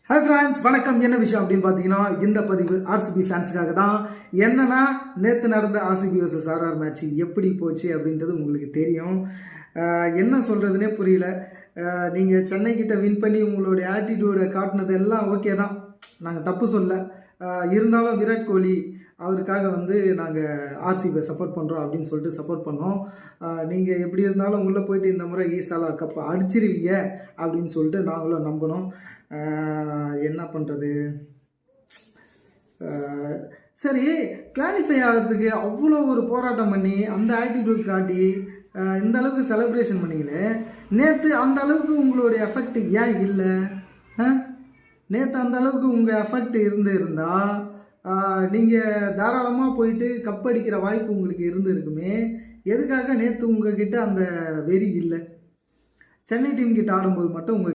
Hi friends, வணக்கம். என்ன விஷயம் அப்படின்னு பார்த்தீங்கன்னா, இந்த பதிவு ஆர்சிபி ஃபேன்ஸுக்காக தான். என்னன்னா, நேற்று நடந்த ஆர்சிபி vs ஆர்ஆர் மேட்ச் எப்படி போச்சு அப்படின்றது உங்களுக்கு தெரியும். என்ன சொல்கிறதுனே புரியல. நீங்கள் சென்னை கிட்ட வின் பண்ணி உங்களுடைய ஆட்டிடியூடை காட்டினது எல்லாம் ஓகே தான், நாங்கள் தப்பு சொல்ல. இருந்தாலும் விராட் கோலி அவருக்காக நாங்கள் ஆர்சிபியை சப்போர்ட் பண்ணுறோம் அப்படின்னு சொல்லிட்டு சப்போர்ட் பண்ணோம். நீங்கள் எப்படி இருந்தாலும் உள்ளே போயிட்டு இந்த முறை ஈசாலா கப்பை அடிச்சிருவீங்க அப்படின்னு சொல்லிட்டு நாங்களும் நம்பினோம். என்ன பண்ணுறது? சரி, குவாலிஃபை ஆகிறதுக்கு அவ்வளோ ஒரு போராட்டம் பண்ணி அந்த ஆட்டிடியூட் காட்டி இந்த அளவுக்கு செலிப்ரேஷன் பண்ணிங்களே, நேற்று அந்த அளவுக்கு உங்களுடைய எஃபெக்ட் ஏன் இல்லை? நேற்று அந்த அளவுக்கு உங்கள் எஃபெக்ட் இருந்தால் நீங்கள் தாராளமாக போயிட்டு கப் அடிக்கிற வாய்ப்பு உங்களுக்கு இருந்திருக்குமே. எதுக்காக நேற்று உங்ககிட்ட அந்த வெறி இல்லை? சென்னை டீம் கிட்ட ஆடும்போது மட்டும்